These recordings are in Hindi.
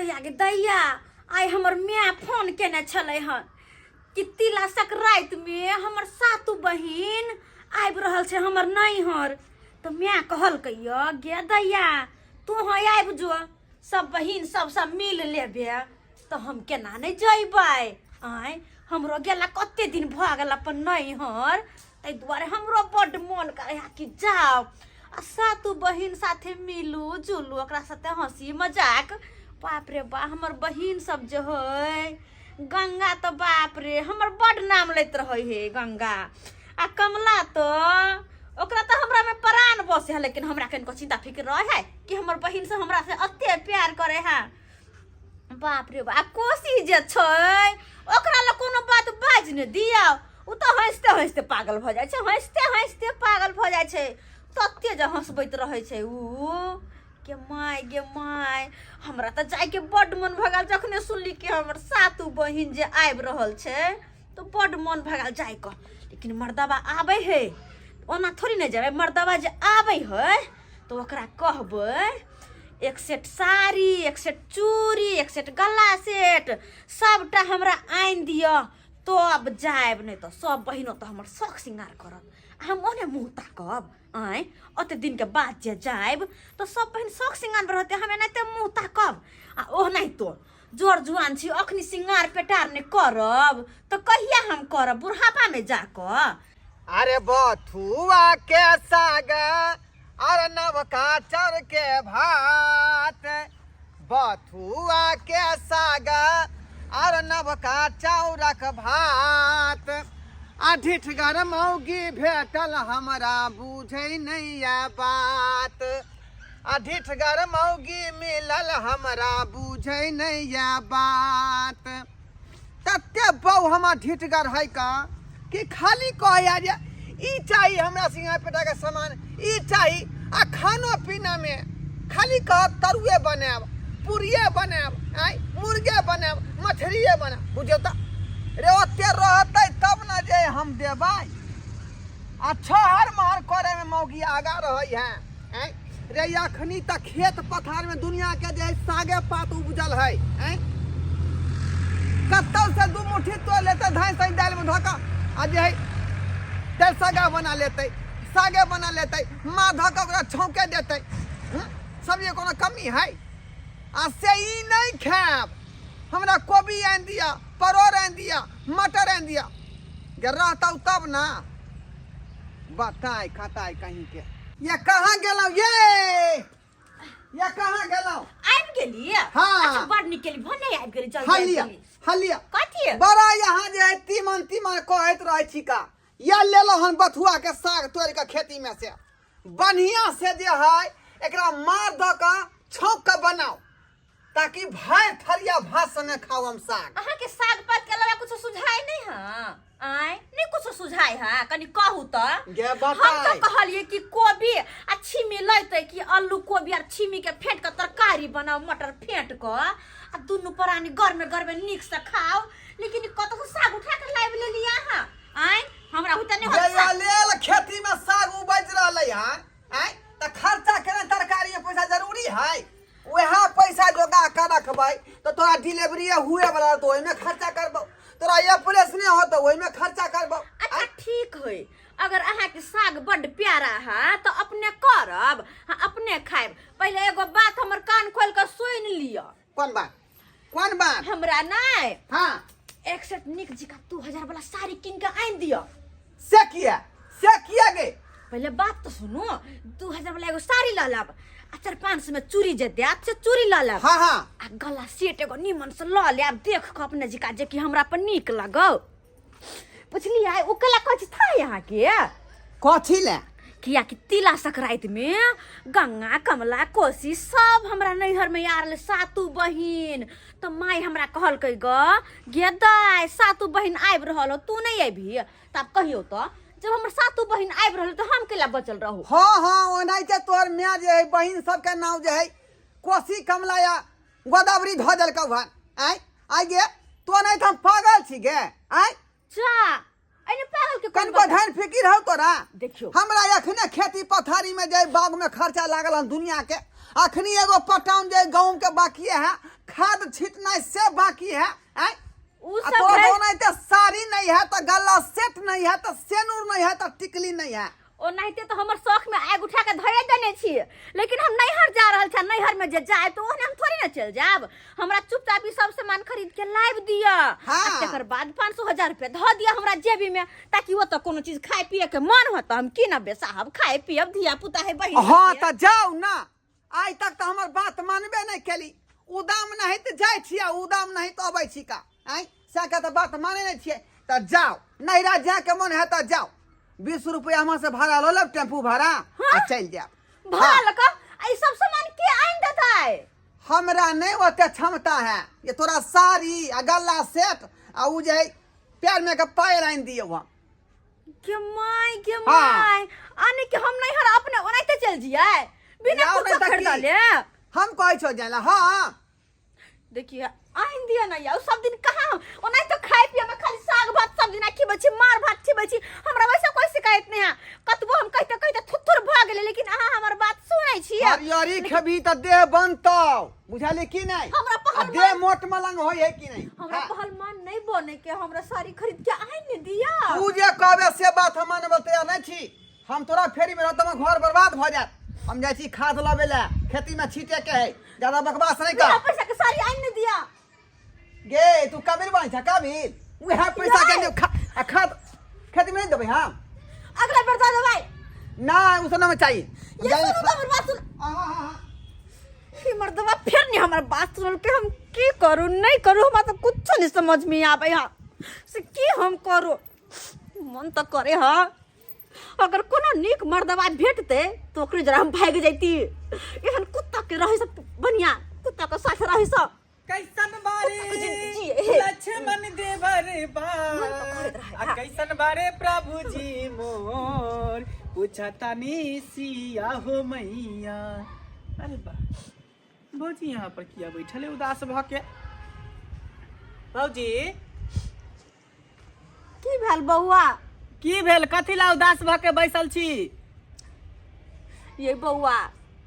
दैया गे दैया आइ हमर माय फोन केने छलै हन कि तिला संक्रांति में हमर सातु बहिन आबि रहल छै हमर नैहर। तो माय कहलकै गे दैया तू आबि जो सब बहिन सब मिल लेबे। तो हम केना नहीं जइबै आइ हमरो गेला कते दिन भ गेल अपन नैहर तै दुआरे हमरो बड्ड मन करे कि जाओ आ सातु बहिन साथे मिलू जुलू ओकरा साथे हंसी मजाक। बाप रे बा हमर बहिन सब जो है गंगा तो बाप रे हमर बड्ड नाम लैत रहे है गंगा आ कमला तो ओकरा तो हमरा में प्राण बसे है लेकिन हमरा कनिको चिंता फिक्र रहे है कि हमर बहिन से हमरा से अत्ते प्यार करे है। बाप रे बा कोसी जे छै ओकरा ल कोनो बात बाज न दिया उ तो हंसते हंसते पागल भ जाय छै हंसते हंसते पागल भ जाय छै तत्ते जे हंसबैत रहे छै उ गे माय हमरा त जाय के बड्ड मन भगल जखने सुनली कि हमर सातु बहिन जे आबि रहल छै तो बड्ड मन भगल जाय क। लेकिन मर्दबा आबै है ओना थोड़ी नहीं जाबे मर्दबा जे आबै है तो ओकरा कहबै एक सेट साड़ी एक सेट चूड़ी एक सेट गला सेट सबटा हमरा आनि दिया तो अब जायब नहीं तो सब बहिनो तो हमर शौक श्रृंगार करत हम ओने मुँह ताकब आए ओते दिन के बाद जे जायब तो सब बहन शौक श्रृंगार रहते हमें नहीं मुँह ताकब आ ओह नहीं तो जोर जुआन छी अखनी श्रृंगार पेटार ने करब तो कहिया हम करब बुढ़ापा में जाकर। अरे बथुआ के साग अरे नवका चर के भात बथुआ के साग अरे नवका चाउरक भात आ ढिठगर मौगी भेटल हमरा बुझै नहीं बात आ ढिठगर मौगी मिलल हमरा बुझै नहीं बात। तत्ते बहु हमार ढिठगर है का कि खाली कह जे ई चाहिए हमरा सिंघा पेटा के सामान ई चाहिए आ खानो पीना में खाली कह तरुए बनाब पूरिये बनाब आई मुर्गे बनाब मछलिए बनाब बुझो त रे ओते रहतै तब न जे हम देबै आ छहर महर करे में मौगी आगा रहै है आई रे अखनी त खेत पथार में दुनिया के जे सागे पात उपजल है आई कत्तौ से दू मुट्ठी तो लेते धान सही दाल में धोका आ जे दाल सागा बना लेते सागे बना लेते माँ धोका ओकरा छौके देते सब्जी कोनो कमी है आ से ई नहीं खाब हमरा कोबी आनि दिया परोर आनि दिया मटर आनि दिया गे रहतौ तब ना बताई खताई कहीं के ये कहाँ गेलौ ये कहाँ गेलौ आबि गेली हाँ अच्छा बड़ निकली भने आबि गेली चल हलिया कथी बड़ा यहाँ जे है तीमन कहैत रहे छी का या लेलो हन बथुआ के साग तोड़ के खेती में से बढ़िया से जे है एकरा मार द के छौंक के बनाओ ताकि भाई थरिया भात संगे खाओ हम साग। अहाँ के साग पात के अलावा कुछ सुझाय नहीं है आय नहीं कुछ सुझाय है कनी कहू त गे हम बताई तो कहलिए कि कोबी आ छिमी लैते कि आलू कोबी और छिमी के फेंट के तरकारी बनाओ मटर फेंट के आ दुनु प्राणी गरमे नीक से खाओ लेकिन कतहु साग उठा के लाइब ले लिया हां आय हमरा होता नहीं होता लेल खेती में साग उपज रहलै हन आय त खर्चा करे तरकारी में पैसा जरूरी है वहाँ पैसा जोगा कर रखबै तो तोरा डिलीवरी हुए वाला तो ओइ में खर्चा करबो तोरा ये ऑपरेशन हो तो ओइ में खर्चा करबो। अच्छा ठीक है अगर अहाँ के साग बड्ड प्यारा है तो अपने करब हाँ अपने खाइब। पहले एगो बात हमर कान खोल के सुन लिया। कौन बात हमरा नहीं हाँ एक सेट निक जिका 2000 वाला साड़ी किन के आइन दियो से किया गे पहले बात तो सुनो 2000 वाला एगो साड़ी ल लब आ 4-500 में चूड़ी जे देत से चूड़ी ल लब हाँ आ गला सेट एगो निमन से ल लेब देख के अपने जिका जे कि हमरा पर नीक लगौ बुझलियै ओ कला कथि था यहाँ के कथी ले किया कि तिला संक्रांति में गंगा कमला कोसी सब हमरा नैहर में आरल सातु बहिन तो माई हमरा कहलकै गे दाय सातु बहिन आबि रहल हो तू नहीं आबी तब कहियो तो जब हमर सातु बहिन आबि रहल तो हम केला बचल रहू। हाँ ओनाहिते तोहर माँ जे है बहिन सबके नाम जे है कोसी कमला या गोदावरी धो देलकौ हन आइ गे तो नहीं हम पागल छी गे आइ जा अने पागल के कनको ध्यान फिकिर हो तोरा देखियो हमरा अखने खेती पथारी में जे बाग में खर्चा लागल हन दुनिया के अखनी एगो पटाउन जे गाँव के बाकी है, खाद छीटना से बाकी है। उ आ सब तोरा है। तो नहीं तो साड़ी नहीं है, तो गला सेट नहीं है, तो सेनूर नहीं है, तो टिकली नहीं है। ओ नाहिते तो हमर शौक में आग उठा के धरे देने छिए, लेकिन हम नैहर जा रहल छ, नैहर में जे जाए तो ओहने हम थोड़ी ना चल जाब। हमरा चुपचाप ई सब सामान खरीद के लाइव दिया। हाँ। तकर बाद 500,000 रुपया ध दिया हमरा जेबी में, ताकि वो तो कोनो चीज खाए पिए के मन हो तो हम की ना बेसाहब, खाए पियब, धिया पुता है बहिन। हाँ तो जाओ ना, आज तक तो हमार बात मानबे नहीं केली। उदाम नहीं तो जाए छिया, उदाम नहीं तो अबै छी का। से तो बात माने नहीं छिए, तो जाओ नैरा जा के मन है तो जाओ। 20 रुपया हमारे से भाड़ा लो लब, टेम्पू भाड़ा। हाँ? आ चल जाओ। भाड़ा लगा ई सब सामान के आइन देता है। हमरा नहीं ओते क्षमता है। ये तोरा साड़ी आ गला सेट आ उ जे पैर में के पायल आइन दियो हम। के माय हाँ। आने के हम नैहर अपने ओनाइते चल जिए बिना जाओ कुछ नहीं तो खरीदा की? ले। हम कहै छौ जाला। हाँ देखिए आइन दिया ना यार, सब दिन कहाँ ओनाइ तो खाए पिए में खाली साग भात सब दिन खिबै छी, मार भात खिबै छी। हमरा वैसे कोई शिकायत नहीं है। कतबो हम कहते कहते थुथुर भ गेले, लेकिन अहाँ हमर बात सुनै छी। हरियरी खेबी तो देह बनतौ, बुझाली की नहीं? हमरा आ पहल देह मोट मलंग होय है की नहीं? हमरा पहलवान नहीं बने के हमरा साड़ी खरीद के आइन दिया। तू जे कहबे से बात हम मानबे तैयार नहीं छी। हम तोरा फेरी में रहत हम घर बर्बाद भ जात। हम जाय छी खाद लाबे ला, खेती में छीटे के है। ज्यादा बकवास नहीं बिना कर। पैसा के साड़ी आइन दिया। गे तू कबीर बन छ कबीर? उहे पैसा के लिए खाद खेती में नहीं देबे हम। अगला बेर दे देबै। ना उसने में चाहिए। ये सुनो तो हमर बात सुन। ही मर्दवा फिर नहीं हमर बात सुन के हम की करू नहीं करू, हमरा तो कुछ नहीं समझ में आवे हा से की हम करू। मन तो करे हा अगर कोनो नीक मर्दवा भेटते तो ओकरे जरा हम भाग जैती। एहन कुत्ता के रहे सब बढ़िया, कुत्ता के साथ रहे सब कैसन बारे लक्ष्मण देवर बा, कैसन बारे प्रभु जी मोर, पूछतानी सिया हो मैया। अरे बा भौजी यहाँ पर किया बैठले उदास भ के। भौजी की भेल बउआ? की भेल? कथी ला उदास भ के बैसल छी? ये बउआ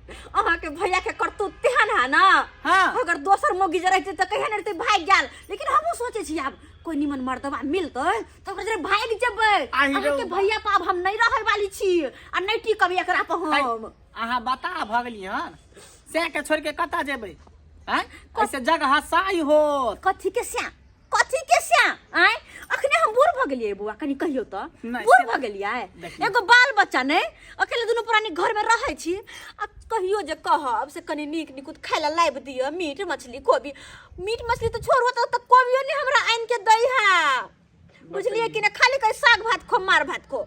अहाँ के भैया के करतूत तेहन है ना। हाँ। अगर दोसर मोगी जे रहते तो कहिया नहीं रहते भाग गेल, लेकिन हमहू सोचे छी आब कोई निमन मर्दवा मिलते तो ओकरा जरे भाग जेबै। आहि अहाँ के रौ। भैया पाब हम नहीं रहे वाली छी आ नहीं टिकब एकरा पर हम। अहाँ बता भ गेली हन से के छोड़ के कता जेबै? हैं कैसे जगह साई होत? कथी के श्या आय अखने हम बूढ़ भ गेलिए बुआ, कनी कहियो तो नहीं, बूढ़ से- भ गेलिए। देखिए। एगो बाल बच्चा नहीं, अकेले दुनू पुरानी घर में रहे छी। आ कहियो जे कहब से कनी नीक निकुत खाय ला लाइब दियो, मीट मछली कोबी। मीट मछली तो छोड़ होता तो कोबियो नहीं हमरा आइन के दई है, बुझलिए कि ना। खाली कहीं साग भात खो, मार भात खो।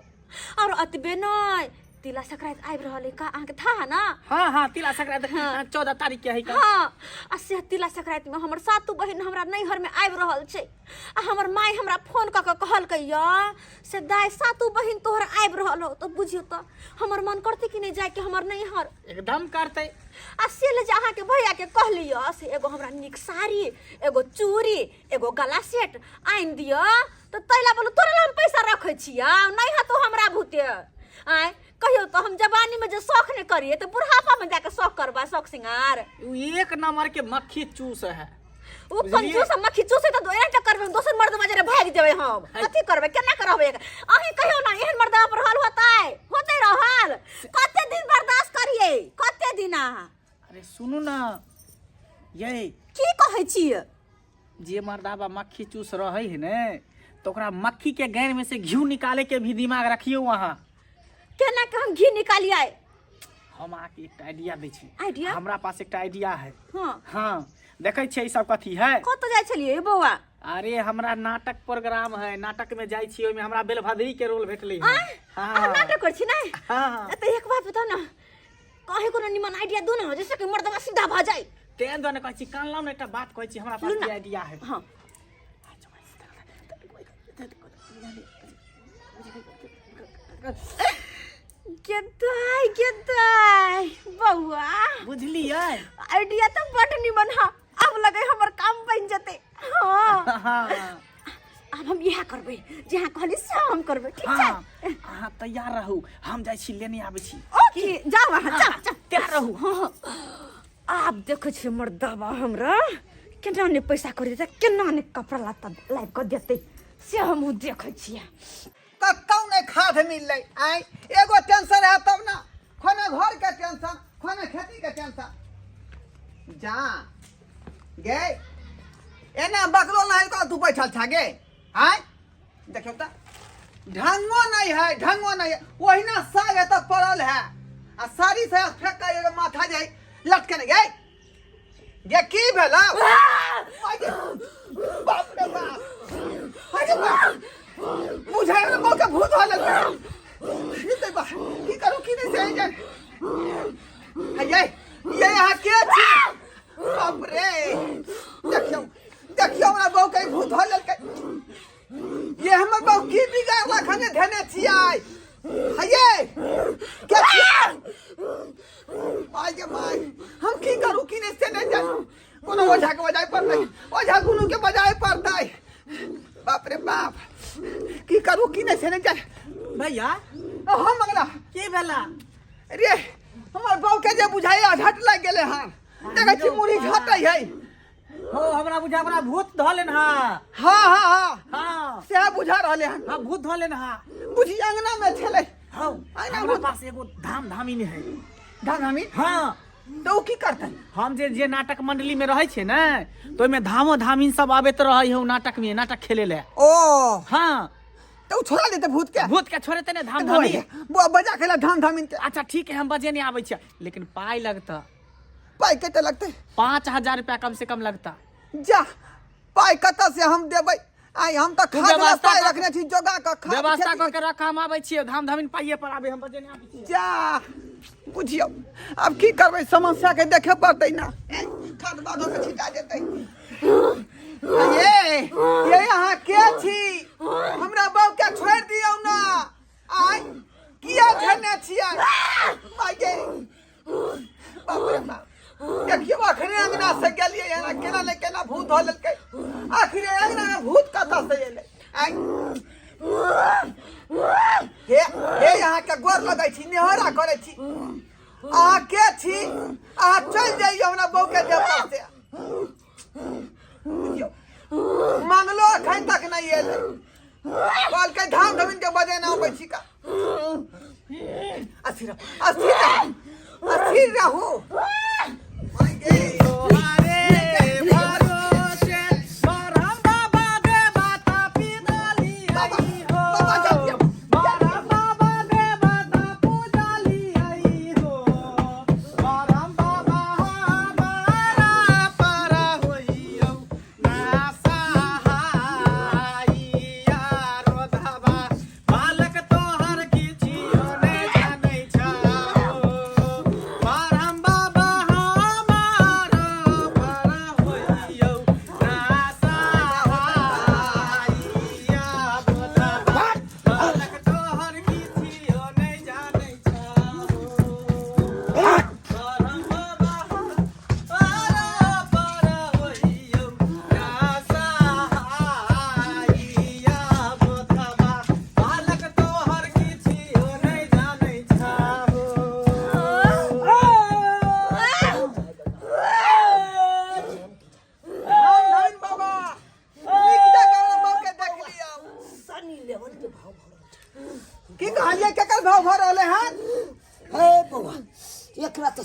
और अतबे नहीं, तिला संक्रांति आबि रहल है का अहाँके था है ना? हाँ तिला संक्रांति 14 तारीख के है का? हाँ आ से तिला संक्रांति में हमर सातू बहिन हमरा नैहर में आबि रहल छै। आ हमर माय हमरा फोन क के कहलकै या से दाय सातू बहिन तोहर आबि रहल हो, तो बुझियो तो हमर मन करते कि नहीं जाए के हमर नैहर। एकदम करते। आ से ले जे अहाँ के भैया के कहलियो से एगो हमरा नीक साड़ी, एगो चूड़ी, एगो गला सेट आइन दियो, तो तैला बोलो तोरे ला हम पैसा रखै छिया, नहीं है तो हमरा भूते। आय कहियो तो हम जवानी में जो शौक नहीं करिए तो बुढ़ापा में जाके शौक करबा, शौक सिंगार। उ एक नंबर के मक्खी चूस है। उ बुझलिए? कंजूस मक्खी चूसे तो दोए टा करबे, दोसर मर्द में जरे भाग जेबे हम। कथी करबे, केना करबे? अहीं कहियो ना एहन मर्दवा पर हल होते रहल। कते दिन बर्दाश्त करिए, कते दिन? अरे सुनू ना ये की कहै छी? जे मर्दाबा मक्खी चूस रहे है ने तो ओकरा मक्खी के गैर में से घी निकाले के भी दिमाग रखियो वहाँ। केना के हम घी निकालिए? हम आके एक आइडिया दै छी। आइडिया? हमरा पास एक आइडिया है। हां हाँ देखे छियै ई सब कथी है? कत जाय छलिए बौआ? अरे हमरा नाटक प्रोग्राम है, नाटक में जाय छी, ओइमे हमरा बेलभद्री के रोल भेटलै है। आ नाटक कर छी नै? हाँ त एक बात बताओ ना, कहे कोनो निमन आइडिया दो ना जैसे कि मर्दवा सीधा भ जाए। तें दोने कहै छी, कान लाउ ने, एकटा बात कहै छी, हमरा पास लू ना। ई आइडिया है। हां गेदाय बौआ, बुझलियै? आइडिया तो बड़ निमन है। अब लगे हमर काम बन जते। हाँ हाँ अब हम यह करबे जहाँ कहली से हम करबे, ठीक है? हाँ अहाँ तैयार रहू, हम जाइ छी लेने आबै छी। ओके जाओ वहाँ, जाओ जाओ तैयार रहू। हाँ आप देखो छे मर्दबा हमरा केना ने पैसा कर देते केना ने कपड़ा लत्ता लाइक कर देते से हम देखे छिए कतौ नहीं खाद मिलले आई एगो टेंशन है तब ना खोने घर के टेंशन खोने खेती के टेंशन जा गे एना बकलो नहीं को तू बैठल था गे आई देखो त ढंगो नहीं है वही ना साग है तब पड़ल है आ साड़ी से फेंक के एगो माथा जाई लटके नहीं गए ये की भेला बाप रे बाप अरे बाप मुझे ना मौका भूत हो लगा ये तो बा की करूं की नहीं सही जान ये यहाँ के छी बाप रे देखियो हमरा बहु के भूत हो लगा ये हमर बहु की बिगाड़ रखने धने छियै हये क्या आई के माय हम की करूं की नहीं से नहीं जान कोनो ओझा के बजाय पर नहीं ओझा गुनु के बजाय पड़ताई बाप रे बाप की करूं की नहीं से नहीं जान भैया हम मंगला की भेला अरे हमर बाऊ के जे बुझाइया झट लग गेले हां देखै छी मुड़ी झटै है हो हमरा बुझा हमरा भूत धलेन हां हां से बुझा रहले हन हां भूत धलेन हां बुझी अंगना में छले हां हमरा पास एगो धामी है धामी हां तो की करतै हम जे नाटक मंडली में रहै छै ने तो में धामिन सब आबैत रहै हो नाटक में नाटक खेले ले ओ हां तो छोड़ा देते भूत के छोड़ते ने धामी वो बजा खेला धामिन के अच्छा ठीक है हम बजे नहीं आबै छै लेकिन पाई लगता पाई कते लगते 5000 रुपया कम से कम लगता जा पाई कत से हम देबै आई हम तो खाद पाई रखने छी जोगा के खाद व्यवस्था क के रख हम आबै छियै धामिन पाइए पर आबै हम बजे नहीं आबै छियै जा बुझियो अब की करबै समस्या के देखे पड़तै ना खाद बादो के छिटा देतै ये यहाँ के छी हमरा बाऊ के छोड़ दियौ ना आई किया धने छियै माय गे बाप रे बाप देखियो आखिर अंगना से गेलिए यहाँ केना ने केना भूत हो ललकै आखिर अंगना में भूत कता से एले आई हे यहाँ के गोर लगै छी नेहरा करे छी आ के छी आ चल जाइयो हमरा बहू के देव से मांगलो अखन तक नहीं एले कल के धामिन के बजे ना आबै छी का अस्थिर रहू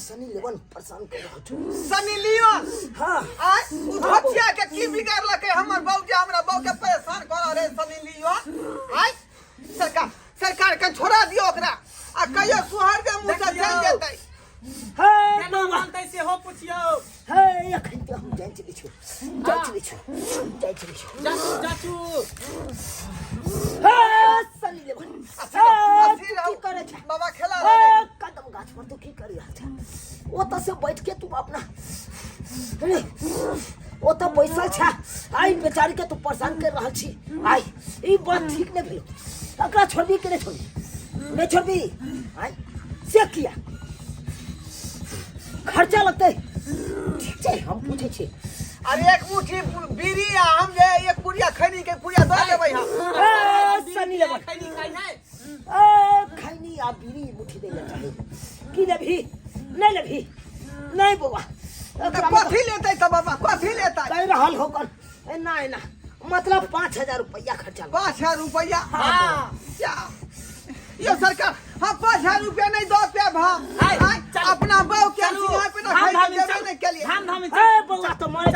सनी लेवन परेशान कर रहा छु सनी लियोन हां आ उठिया के की बिगाड़ लके हमर बाऊ जे हमरा बाऊ के परेशान कर रे सनी लियोन आई सरकार के छोड़ा दियो ओकरा आ कहियो सुहार के मुंह से चल जेतै हे केना मानतै से हो पुछियो हे एखन के हम जाय चली छु जाचू हे सनी लेवन की करे छ बाबा खेला रे कदम गाछ पर तू की करी रहल छ ओत से बैठ के तू अपना ओत बैसल छ आई बेचारी के तू परेशान कर रहल छी आई ई बात ठीक नहीं भेल एकरा छोड़बी के नहीं छोड़बी आई से किया खर्चा लगते ठीक छै हम पूछे छी अरे एक मुट्ठी बीड़ी आ हम जे एक पुड़िया खैनी के पुड़िया दे देबै हम सनी लेवन खैनी खाई है खैनी आ बीड़ी मुट्ठी दे चाहे की लेभी नहीं लेभी नहीं बउआ कथी लेते तो बाबा कथी लेता कह रहल होकर नहीं ना मतलब 5000 रुपया खर्चा 5000 रुपया हाँ। क्या ये सरकार हम 5000 रुपया नहीं दो पे भाई अपना बहू के सिंगार पे ना खाई के देवे नहीं के लिए धाम धाम ए बउआ तो मर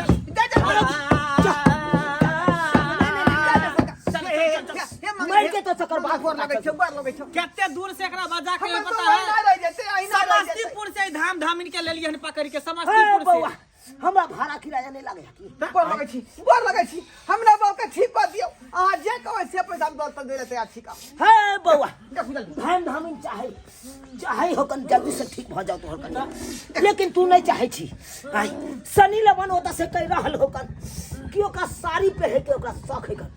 मर के तो चक्कर बागोर लगे छ कितने दूर से एकरा बजा के हम पता तो है ना रह जते आईना रह जते समस्तीपुर से धाम धाम इनके ले लिए पकड़ के ए समस्तीपुर बउआ से हमरा भाड़ा किराया नहीं लागे की गोर लगे छी हमरा बहू के ठीक कर दियो आ जे कहै से पैसा हम दस दे लेते अच्छी का हे बउआ देखू जल्दी धाम धाम चाहे चाहे होकन जल्दी से ठीक भ जाओ तोहर कन्या लेकिन तू नहीं चाहे छी आई सनी लवन होता से कह रहल होकन कि ओकरा साड़ी पहने के ओकरा शौक है कर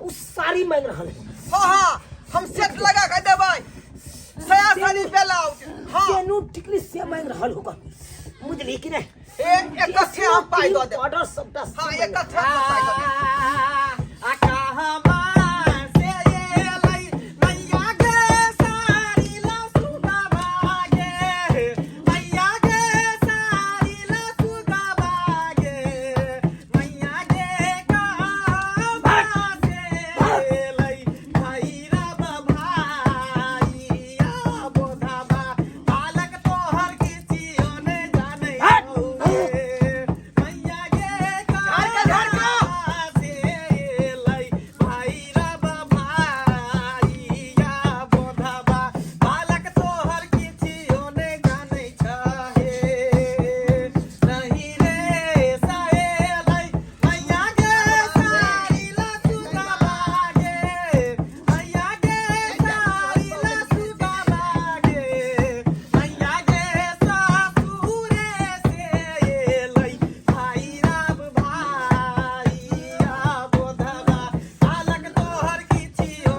उ साड़ी मांग रहल है हां हम सेट लगा के देबै सया साड़ी पे लाओ हां केनू टिकली से मांग रहल होकन बुझली कि नहीं एक कथे हम पाई दो दे ऑर्डर सबटा हां एक कथे हम पाई दो दे आ कहवा से ये लई मैया के सारी ला सुगा भागे मैया के सारी ला सुगा भागे मैया के कहवा से लई भैरा भाईया बोधाबा बालक तोहर किसियो ने जाने मैया के कहवा से लई भैरा भाईया बोधाबा बालक तोहर किसियो ने जाने छहे नहीं रे साए लई मैया के सारी ला सुगा भागे मैया के सारी ला सुगा भागे मैया के सासुरे से लई भैरा भाईया बोधबा बालक तोहर किछियो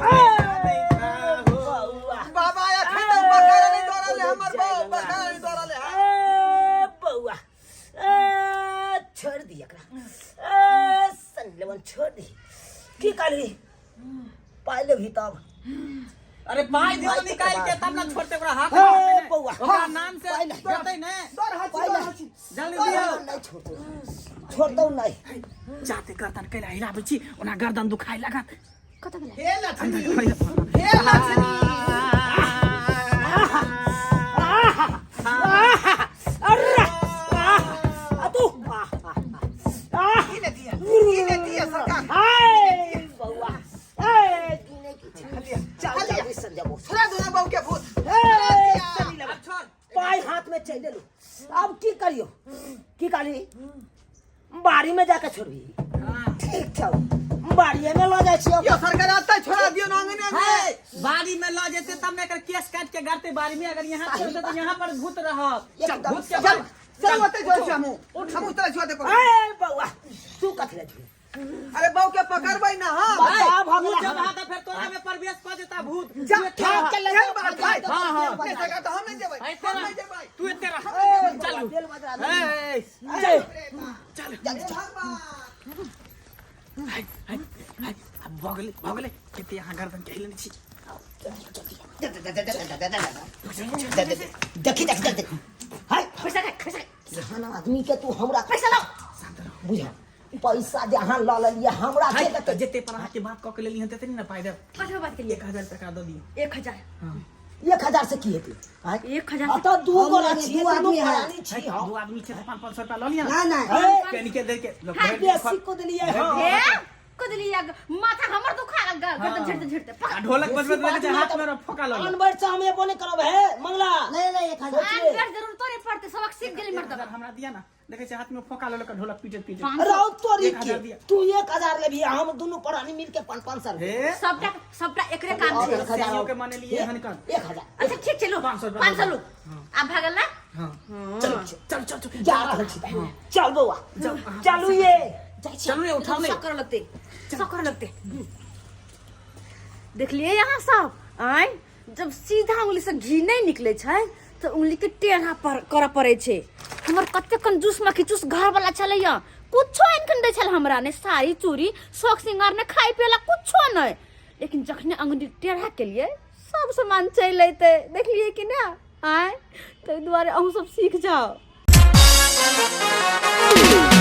नहीं खाहो बाबा एखन तक बकरा नहीं दौड़ले हमर बहू बकरा नहीं दौड़ले ए बउआ ए छोड़ दी एकरा ए संलवन छोड़ दी की करी पाले भी तब अरे पाई दियो निकाल के तब ना छोड़ते ओकरा हाथ ए बउआ ओकरा नाम से पाइले। देतै ने दौड़ हाथी जल्दी दियो नहीं छोड़तो नहीं जाते गर्दन कैला हिलाबै छी ओना गर्दन दुखाइ लागत कता गेलै हे लक्ष्मी हे हे लक्ष्मी अरे तू किने दिया सरकार हाय बउआ ए किने की चल जल्दी सर जाबो छोड़ा दो ना बहू के भूत ए चली लगा छोड़ पाई हाथ में चले लो अब की करियो की करी बाड़ी में जाके छोड़बी ठीक छौ बाड़िए में लो जाय छियो यो सरकार आता छोड़ा दियो ना अंगने में बाड़ी में ल जेते तब ने एकर केस काट के गाड़ते बाड़ी में अगर यहाँ छोड़ दे तो यहाँ पर भूत रहत एकदम भूत के चल चल ओते जो हम उतरा छोते पर ए बउआ तू कथले छी अरे बहू के पकड़बै ना हां बता भूत भगला जब हाथ फिर तोरा में प्रवेश कर देता भूत जा ठाक के ले चल बात भाई हां हां नहीं सरकार तो हम नहीं जेबै हम नहीं जेबै तू एते रह चल तेल मत ए चल अब भगले केते यहाँ गर्दन के हिलने छी देखी हाय पैसा जहां आदमी के तू हमरा पैसा ला बुझा पैसा जहां ल लिया हमरा के तो जेते पर हाथ के बात क के लेली हन तेते ना पाइ दे कथा बात के लिए 1000 टका दो दियो 1000 1000 से की हेतै हाय 1000 तो दू गो छी दू आदमी है छी हम दो आदमी छे 500 रुपया ल लिया ना ना केनी के दे के बेसी को देलिए हम ए कदलिया माथा हमर दुखा गर्दन झड़ते ढोलक बजबत लगे हाथ में फोका ल लिया अनबर से हम ये बोले करब है मंगला नहीं नहीं 1000 आज जरूर तोरे पड़ते सबक सीख गेली मर्दबा हमरा दिया ना देखे छे हाथ में फोका ल लेकर ढोलक पीटे राउ तोरी 1000 के दिया। तू 1000 ले भी हम दोनों परानी मिल के 500 हे सबटा एकरे काम और छे 1000 सेनियो के माने लिए हन कर 1000 अच्छा ठीक चलो 500 लो अब भागल ना चल चल जा रहल छी चल बउआ चलू ये चलू ये उठाओ ले शक्कर लगते देख लिए यहाँ सब आय जब सीधा उंगली से घी नहीं निकले छे तो उंगली के टेढ़ा पर कर पड़े छे हमर कते कंजूस मखिचूस घर वाला चलैया कुछो इनकन दे छल हमरा ने साड़ी चूड़ी शौक सिंगार ने खाई पियला कुछो नहीं लेकिन जखने अंगुली टेढ़ा के लिए सब सामान चल लेते देख लिए कि ना आय तो द्वारे अहू सब सीख जाओ रे